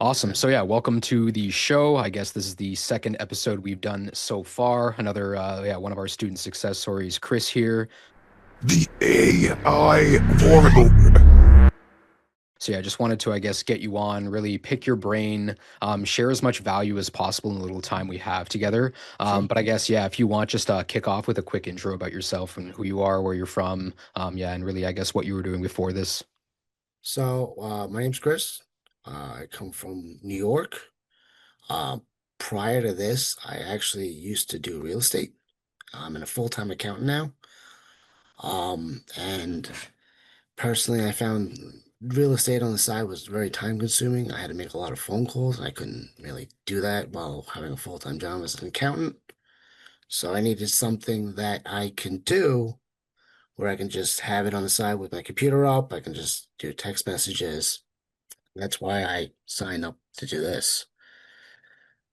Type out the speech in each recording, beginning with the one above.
Awesome. So yeah, welcome to the show. I guess this is the second episode we've done so far. Another one of our student success stories, Chris here. The AI Model. So yeah, just wanted to, I guess, get you on, really pick your brain, share as much value as possible in the little time we have together. Sure. But I guess, yeah, if you want, just kick off with a quick intro about yourself and who you are, where you're from, yeah, and really, I guess, what you were doing before this. My name's Chris. I come from New York. Uh, Prior to this, I actually used to do real estate. I'm a full-time accountant now. And personally, I found real estate on the side was very time-consuming. I had to make a lot of phone calls, and I couldn't really do that while having a full-time job as an accountant. So I needed something that I can do where I can just have it on the side with my computer up. I can just do text messages. That's why I signed up to do this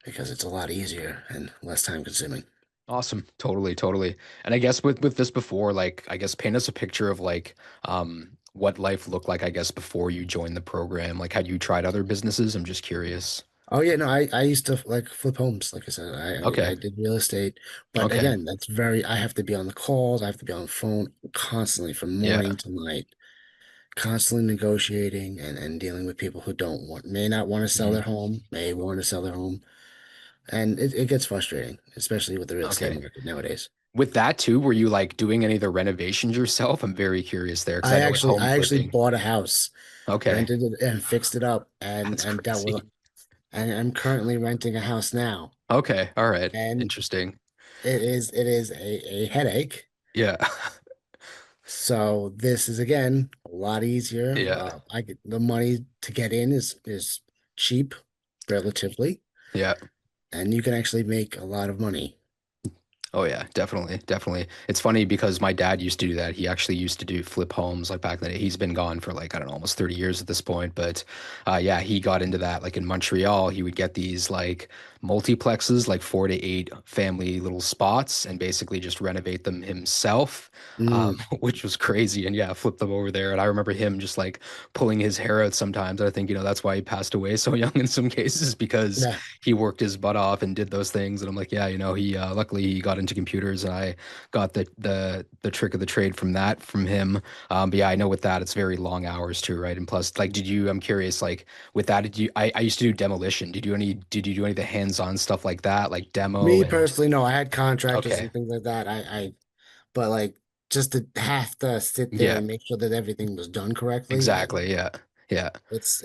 because it's a lot easier and less time consuming. Awesome. Totally, totally. And I guess with this before, like, I guess paint us a picture of like what life looked like, I guess, before you joined the program. Like, had you tried other businesses? I'm just curious. Oh yeah, no, I used to like flip homes. Like I said, I Okay. did real estate, but Okay. again, that's very. I have to be on the calls. I have to be on the phone constantly from Yeah. morning to night, constantly negotiating and dealing with people who don't want, may not want to sell Mhm. their home, may want to sell their home, and it gets frustrating, especially with the real estate Okay. market nowadays. With that too, were you like doing any of the renovations yourself? I'm very curious there because I know with home I actually flipping. bought a house, Okay. rented it, and fixed it up, That's and that was, crazy. and I'm currently renting a house now, Okay. All right. and Interesting. it is a headache. Yeah. So this is again a lot easier. Yeah. I get the money to get in is cheap, relatively, Yeah. and you can actually make a lot of money. Oh yeah, definitely, definitely. It's funny because my dad used to do that. He actually used to do flip homes like back in the day. He's been gone for like, I don't know, almost 30 years at this point. But yeah, he got into that. Like in Montreal, he would get these like multiplexes, like 4 to 8 family little spots, and basically just renovate them himself, Mm, which was crazy. And yeah, flip them over there. And I remember him just like pulling his hair out sometimes. I think, that's why he passed away so young in some cases because yeah, he worked his butt off and did those things. And I'm like, yeah, he luckily he got into computers, and I got the trick of the trade from that from him. But yeah, I know with that it's very long hours too, right? And plus, like, did you? I'm curious, like with that, did you? I used to do demolition. Did you do any of the hands-on stuff like that, like demo me and? personally, no, I had contractors Okay, and things like that. But like just to have to sit there yeah, and make sure that everything was done correctly, exactly, yeah, yeah, it's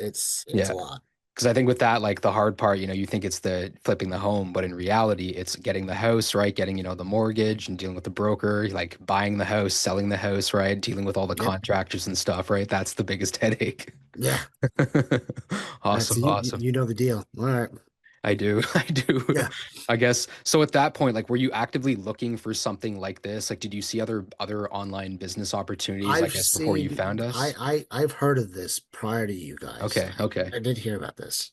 yeah. a lot. Because I think with that, like the hard part, you think it's the flipping the home, but in reality, it's getting the house, right? Getting, the mortgage and dealing with the broker, like buying the house, selling the house, right? Dealing with all the Yep. contractors and stuff, right? That's the biggest headache. Yeah. That's Awesome, you awesome. you know the deal. All right. I do. I do. Yeah. I guess. So at that point, like, were you actively looking for something like this? Like, did you see other online business opportunities, I I've guess, before you seen found us? I've heard of this prior to you guys. Okay, okay. I did hear about this.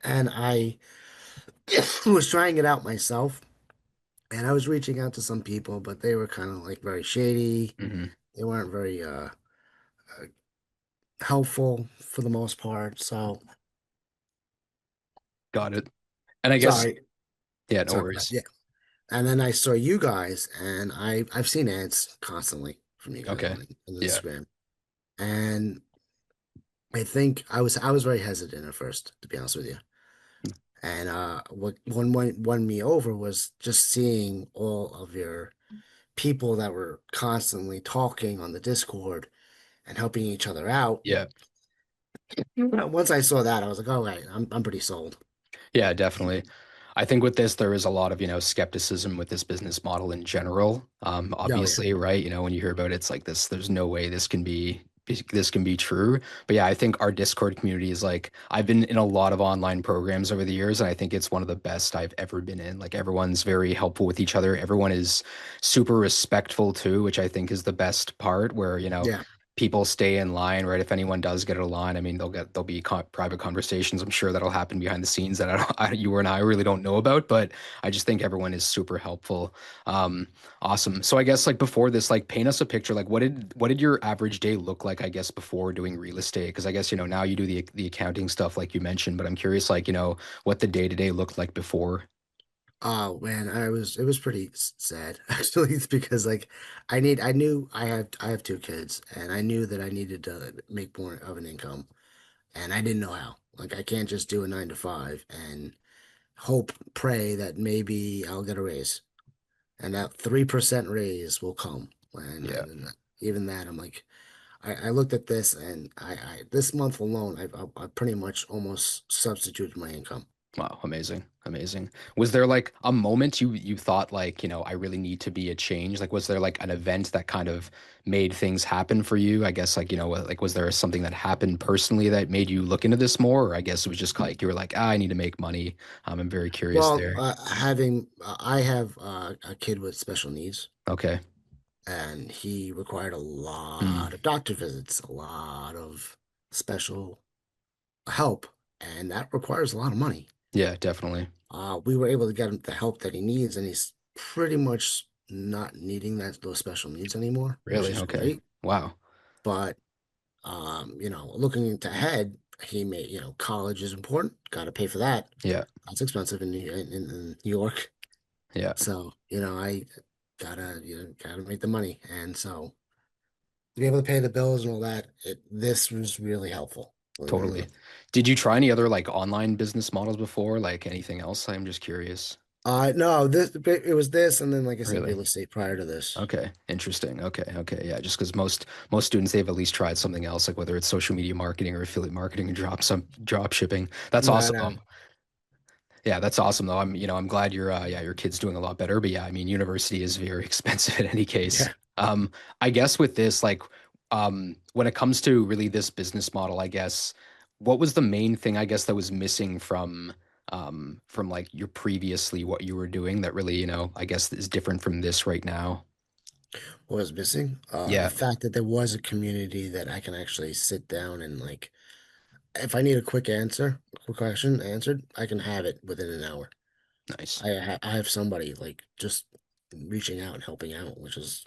And I was trying it out myself, and I was reaching out to some people, but they were kind of like very shady. Hmm. They weren't very helpful for the most part. So Got it. And I guess, sorry, yeah, no sorry about that. worries. Yeah. And then I saw you guys, and I've seen ads constantly from you guys Okay. on Yeah. Instagram. And I think I was very hesitant at first, to be honest with you. And what won me over was just seeing all of your people that were constantly talking on the Discord and helping each other out. Yeah. Once I saw that, I was like, "Oh, right, I'm pretty sold." Yeah, definitely. I think with this, there is a lot of, skepticism with this business model in general. Oh yeah, Obviously, right? When you hear about it, it's like this, there's no way this can be true. But yeah, I think our Discord community is like, I've been in a lot of online programs over the years, and I think it's one of the best I've ever been in. Like everyone's very helpful with each other. Everyone is super respectful too, which I think is the best part where, yeah. people stay in line, right? If anyone does get a line, I mean, there'll be private conversations. I'm sure that'll happen behind the scenes that you and I really don't know about, but I just think everyone is super helpful. Um, awesome. So I guess like before this, like paint us a picture. Like what did your average day look like, I guess, before doing real estate? Because I guess, now you do the accounting stuff like you mentioned, but I'm curious, like, what the day to day looked like before. Oh man, it was pretty sad actually. It's because like I knew I have two kids and I knew that I needed to make more of an income and I didn't know how. Like I can't just do a 9 to 5 and hope, pray that maybe I'll get a raise and that 3% raise will come. Yeah. And even that, I'm like, I looked at this and this month alone, I pretty much almost substituted my income. Wow, amazing, amazing. Was there like a moment you thought like, I really need to be a change? Like, was there like an event that kind of made things happen for you? I guess like, like was there something that happened personally that made you look into this more? Or I guess it was just like you were like, I need to make money. I'm very curious Well, there. I have a kid with special needs, Okay. and he required a lot Mm, of doctor visits, a lot of special help, and that requires a lot of money. yeah, definitely. We were able to get him the help that he needs, and he's pretty much not needing those special needs anymore, which Really? is Okay. great. Wow. But looking into ahead, college is important. Got to pay for that. Yeah. That's expensive in New York. Yeah. So, I gotta make the money. And so to be able to pay the bills and all that, this was really helpful, believe it or Totally. not. Did you try any other like online business models before? Like anything else? I'm just curious. No, it was this, and then like I said, Really? real estate prior to this. Okay, interesting. Okay, okay, yeah. Just because most students they've at least tried something else, like whether it's social media marketing or affiliate marketing and drop shipping. That's No, awesome. no, Yeah, that's awesome though. I'm glad your kid's doing a lot better. But yeah, I mean, university is very expensive in any case. yeah. I guess with this, like, when it comes to really this business model, I guess, what was the main thing I guess that was missing from like your previously what you were doing that really, I guess is different from this right now? What was missing? The Yeah, fact that there was a community that I can actually sit down and like, if I need a quick question answered, I can have it within an hour. nice. I have somebody like just reaching out and helping out, which is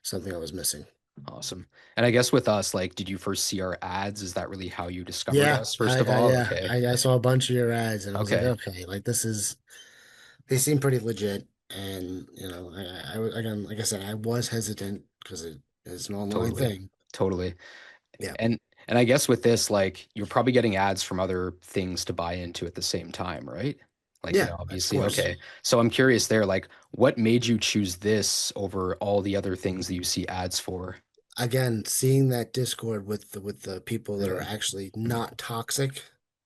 something I was missing. Awesome. And I guess with us, like, did you first see our ads? Is that really how you discovered us, first of all? Okay. I saw a bunch of your ads and I was like, Okay. okay, like they seem pretty legit. And again, like I said, I was hesitant because it's an online Totally. thing. Totally. Yeah, And I guess with this, like, you're probably getting ads from other things to buy into at the same time, right? Like, yeah, of obviously, course. okay. So I'm curious there, like, what made you choose this over all the other things that you see ads for? Again, seeing that Discord with the people that are Really? actually Mm. not toxic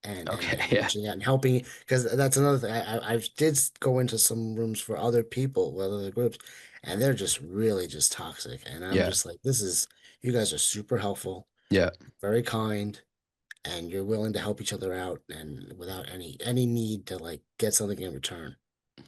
Okay. and Yeah. reaching out and helping, because that's another thing. I did go into some rooms for other people, with other groups, and they're just really just toxic. And I'm Yeah. just like, this is you guys are super helpful, Yeah. very kind, and you're willing to help each other out and without any need to like get something in return.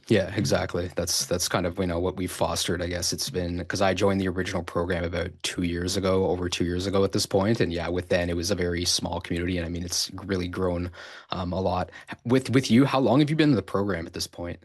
Yeah, exactly. That's kind of, what we've fostered, I guess. It's been because I joined the original program about 2 years ago, over 2 years ago at this point. And yeah, with then it was a very small community. And I mean, it's really grown a lot. With you, how long have you been in the program at this point?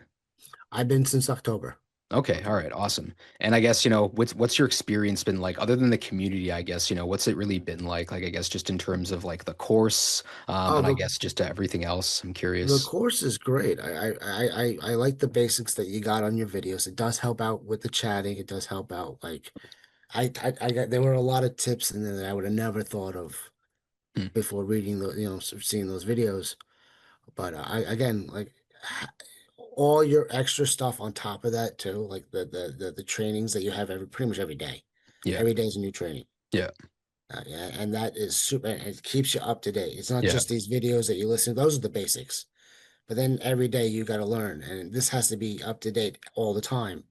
I've been since October. Okay, all right, awesome. And I guess, what's your experience been like other than the community, I guess, what's it really been like? Like I guess just in terms of like the course, Oh, and I guess just everything else. I'm the curious. course is great. I like the basics that you got on your videos. It does help out with the chatting. It does help out. Like I got there were a lot of tips in there that I would have never thought of Hmm. before reading seeing those videos. But I again like all your extra stuff on top of that too, like the trainings that you have pretty much every day. Yeah. Every day is a new training. Yeah. Yeah, and that is super. It keeps you up to date. It's not Yeah. just these videos that you listen to. Those are the basics. But then every day you got to learn, and this has to be up to date all the time.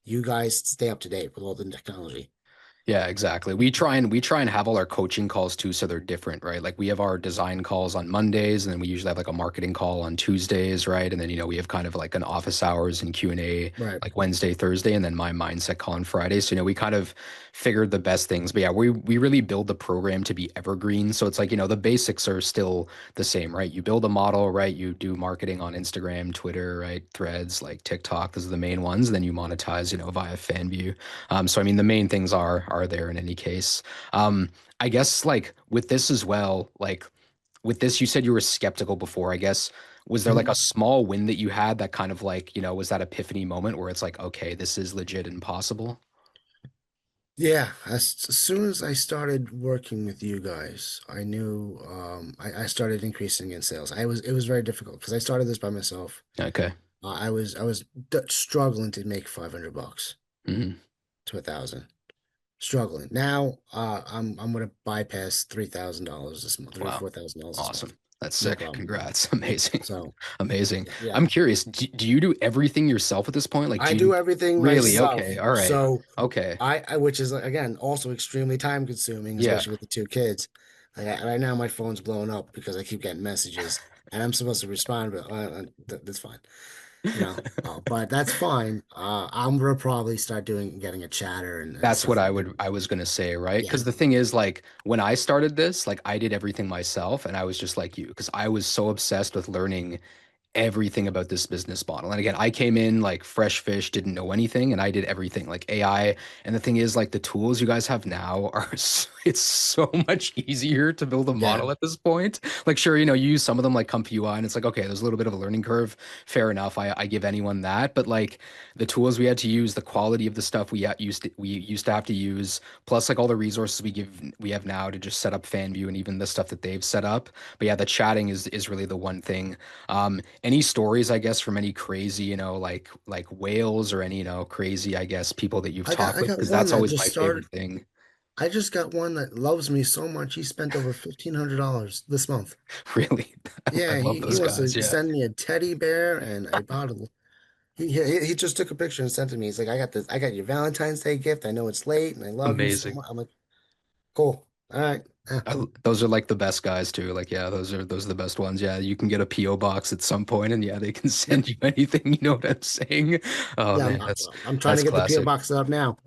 You guys stay up to date with all the technology. Yeah, exactly. We try and have all our coaching calls too, so they're different, right? Like we have our design calls on Mondays, and then we usually have like a marketing call on Tuesdays, right? And then we have kind of like an office hours and Q&A Right. like Wednesday, Thursday, and then my mindset call on Friday. So we kind of figured the best things. But yeah, we really build the program to be evergreen. So it's like, the basics are still the same, right? You build a model, right? You do marketing on Instagram, Twitter, right? Threads, like TikTok, those are the main ones. Then you monetize, via FanView. So I mean, the main things are there in any case. I guess like with this as well, like with this, you said you were skeptical before. I guess was there like a Mhm. small win that you had that kind of like, was that epiphany moment where it's like, okay, this is legit and possible? Yeah, as soon as I started working with you guys, I knew I started increasing in sales. It was very difficult because I started this by myself. Okay. I was struggling to make 500 bucks Mhm. to 1,000. Struggling. Now, I'm gonna bypass $3,000 this month, three or Wow. $4,000 this month. Awesome. That's No sick. problem. Congrats. Amazing. So, Amazing. yeah, I'm curious, do you do everything yourself at this point? Like, I do you do everything really? myself. Okay. All right. So Okay. which is again also extremely time consuming, Yeah. especially with the two kids. Like right now, my phone's blowing up because I keep getting messages, and I'm supposed to respond, but that's fine, you know. But that's fine. I'm gonna probably start getting a chatter and That's stuff what like that. I was gonna say, right? Yeah, Because the thing is, like, when I started this, like, I did everything myself, and I was just like you, because I was so obsessed with learning everything about this business model. And again, I came in like fresh fish, didn't know anything, and I did everything like AI. And the thing is, like the tools you guys have now it's so much easier to build a yeah, model at this point. Like, sure, you use some of them like Comp UI, and it's like, okay, there's a little bit of a learning curve. Fair enough. I give anyone that. But like the tools we had to use, the quality of the stuff we used to have to use, plus like all the resources we have now to just set up FanView and even the stuff that they've set up. But yeah, the chatting is really the one thing. Any stories, I guess, from any crazy, like whales or any, crazy, I guess, people that you've talked I with? got Because one that's that always just my started. favorite thing. I just got one that loves me so much. He spent over $1,500 this month. Really, I Yeah, love he those wants guys. to Yeah, send me a teddy bear and a bottle. He just took a picture and sent it to me. He's like, I got this. I got your Valentine's Day gift. I know it's late, and I love you so amazing. much. I'm like, cool. All right. Yeah. Those are like the best guys too. Like, yeah, those are the best ones. Yeah, you can get a PO box at some point, and yeah, they can Yep. send you anything. You know what I'm saying? Oh Yeah. man, that's I'm trying that's to get the PO classic. box set up now.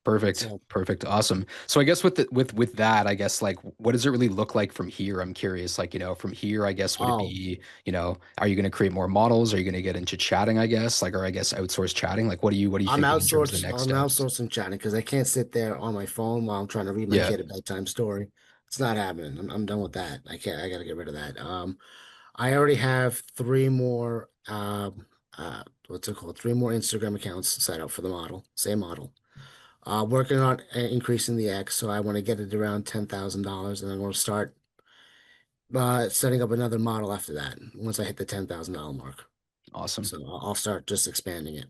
Perfect. So, Perfect. Awesome. So I guess with that, I guess like what does it really look like from here? I'm curious. Like, from here, I guess would it oh, be, are you going to create more models? Are you going to get into chatting, I guess? Like, or I guess outsource chatting? Like, what are you thinking in terms of the next I'm steps? outsourcing chatting because I can't sit there on my phone while I'm trying to read my Yeah. kid a bedtime story. It's not happening. I'm done with that. I can't. I got to get rid of that. I already have three more. What's it called? Three more Instagram accounts set up for the model. Same model. Working on increasing the X, so I want to get it around $10,000, and then we'll start setting up another model after that. Once I hit the $10,000 mark, Awesome. so I'll start just expanding it.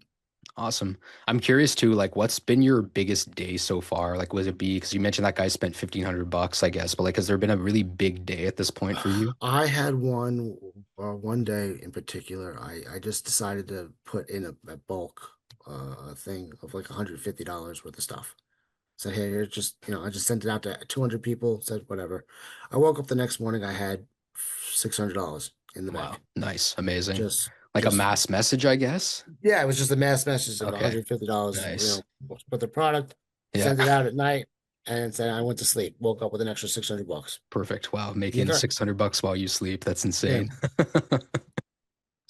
Awesome. I'm curious too, like what's been your biggest day so far? Like, was it be because you mentioned that guy spent 1,500 bucks, I guess, but like, has there been a really big day at this point for you? I had one day in particular. I just decided to put in a bulk thing of like $150 worth of stuff. Said, hey, here, just I just sent it out to 200 people. Said whatever. I woke up the next morning. I had $600 in the Wow. bank. Nice. Amazing. Just Like a just mass message, I guess. Yeah, it was just a mass message of Okay. $150. Nice. Put the product, Yeah. sent it out at night, and said I went to sleep. Woke up with an extra $600. Perfect. Wow, making Okay. 600 bucks while you sleep. That's Yeah. insane.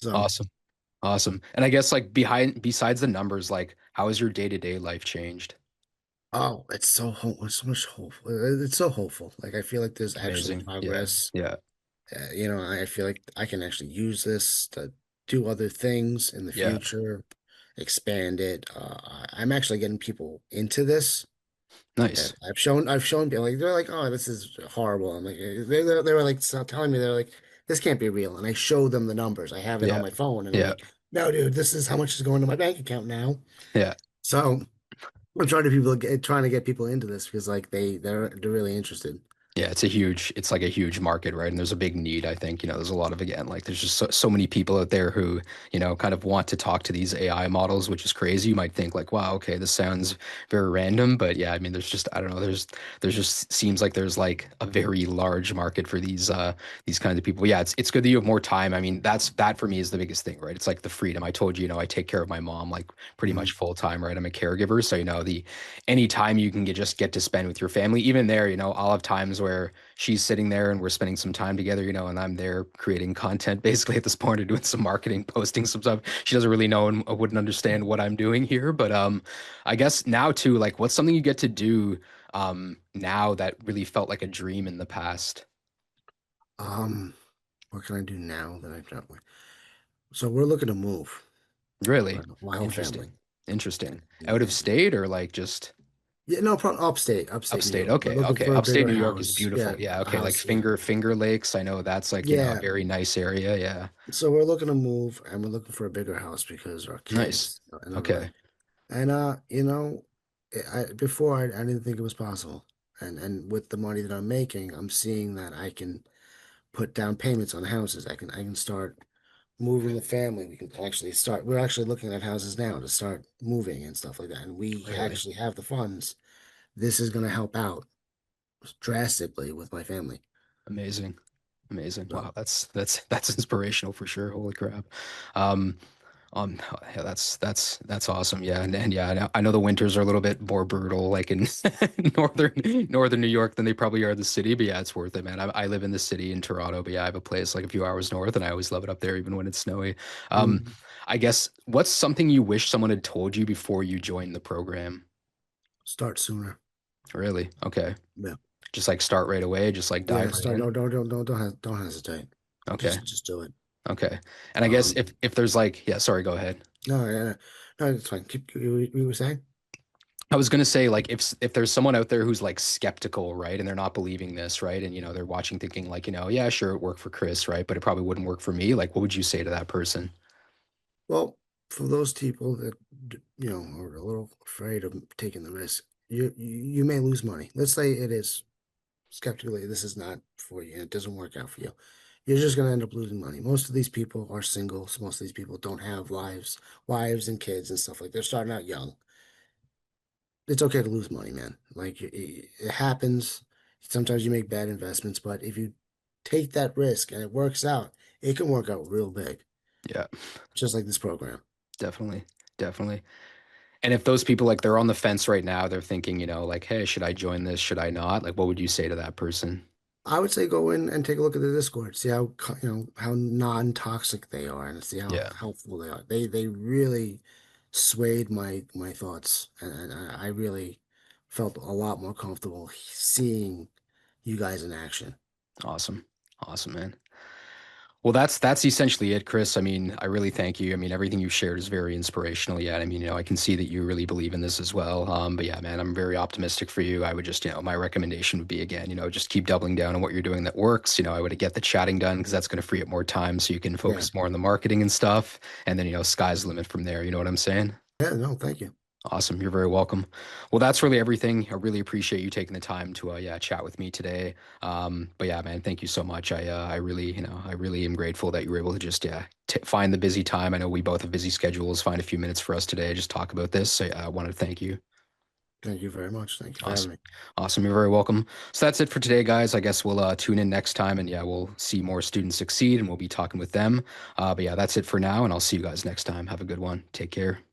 So, Awesome. Awesome. And I guess like besides the numbers, like how has your day-to-day life changed? oh, it's so much hope. It's so hopeful. Like I feel like there's actual Amazing. Yeah. progress. Yeah. I feel like I can actually use this to do other things in the Yeah. future, expand it. I'm actually getting people into this. Nice. I've shown people like they're like, oh, this is horrible. I'm like, they were like telling me they're like, this can't be real. And I show them the numbers. I have it on Yeah. my phone, and I'm Yeah. like, no, dude, this is how much is going to my bank account now. Yeah. So I'm trying to get people into this because like they're really interested. Yeah, it's like a huge market, right? And there's a big need, I think. There's a lot of, again, like there's just so many people out there who, kind of want to talk to these AI models, which is crazy. You might think like, wow, okay, this sounds very random, but yeah, I mean, there's just, I don't know, there's just seems like there's like a very large market for these kinds of people. Yeah, it's good that you have more time. I mean, that for me is the biggest thing, right? It's like the freedom. I told you, I take care of my mom like pretty Mhm. much full time, right? I'm a caregiver, so the any time you can just get to spend with your family. Even there, I'll have times where she's sitting there and we're spending some time together, and I'm there creating content basically at this point or doing some marketing, posting some stuff. She doesn't really know and wouldn't understand what I'm doing here, but I guess now too, like what's something you get to do now that really felt like a dream in the past? Um, what can I do now that I've done? So we're looking to move, Really my whole family. interesting. Interesting. Out of And state or like just yeah, no, upstate New upstate? York. We're Okay, looking okay. for a Upstate bigger New York is house. beautiful. Yeah, Yeah, a okay. Like house. Yeah, Finger Lakes. I know that's like, a yeah. very nice area. Yeah. So we're looking to move, and we're looking for a bigger house because our Nice. kids and everybody. Okay. And before I didn't think it was possible. And with the money that I'm making, I'm seeing that I can put down payments on houses. I can start moving the family. We can actually start. We're actually looking at houses now to start moving and stuff like that. And we Really actually have the funds. This is going to help out drastically with my family. amazing. Amazing. So, Wow, that's inspirational for sure. Holy crap. Um, yeah, that's awesome. Yeah, and yeah, I know the winters are a little bit more brutal, like in northern New York than they probably are in the city. But yeah, it's worth it, man. I live in the city in Toronto, but yeah, I have a place like a few hours north, and I always love it up there, even when it's snowy. Um, mm, I guess what's something you wish someone had told you before you joined the program? start sooner. Really? Okay. Yeah. Just like start right away, just like Yeah, dive right start. in. Don't hesitate. Okay. Just do it. Okay. And I guess Um, if there's like, yeah, sorry, go ahead. no, yeah, no, it's fine. Keep you were saying? I was gonna say like if there's someone out there who's like skeptical, right, and they're not believing this, right, and they're watching thinking like, yeah, sure, it worked for Chris, right, but it probably wouldn't work for me. Like, what would you say to that person? Well, for those people that are a little afraid of taking the risk, you may lose money. Let's say it is skeptically, this is not for you, and it doesn't work out for you. You're just going to end up losing money. Most of these people are single, so most of these people don't have wives and kids and stuff like they're starting out young. It's okay to lose money, man. Like it happens. Sometimes you make bad investments, but if you take that risk and it works out, it can work out real big, Yeah, just like this program. definitely, definitely. And if those people like they're on the fence right now, they're thinking, like, hey, should I join this? Should I not? Like, what would you say to that person? I would say go in and take a look at the Discord, see how how non-toxic they are, and see how Yeah, helpful they are. They really swayed my thoughts, and I really felt a lot more comfortable seeing you guys in action. awesome, awesome, man. Well, that's essentially it, Chris. I mean, I really thank you. I mean, everything you shared is very inspirational. Yeah, I mean, I can see that you really believe in this as well. But yeah, man, I'm very optimistic for you. I would just, my recommendation would be again, just keep doubling down on what you're doing that works. I would get the chatting done because that's going to free up more time so you can Yeah, focus more on the marketing and stuff. And then, sky's the limit from there. You know what I'm saying? yeah, no, thank you, Awesome. You're very welcome. Well, that's really everything. I really appreciate you taking the time to yeah, chat with me today. But yeah, man, thank you so much. I really, I really am grateful that you were able to just yeah, find the busy time. I know we both have busy schedules. Find a few minutes for us today, just talk about this. So yeah, I wanted to thank you. thank you very much. Thank you for having Awesome. me. Awesome. You're very welcome. So that's it for today, guys. I guess we'll tune in next time and yeah, we'll see more students succeed and we'll be talking with them. But yeah, that's it for now. And I'll see you guys next time. Have a good one. Take care.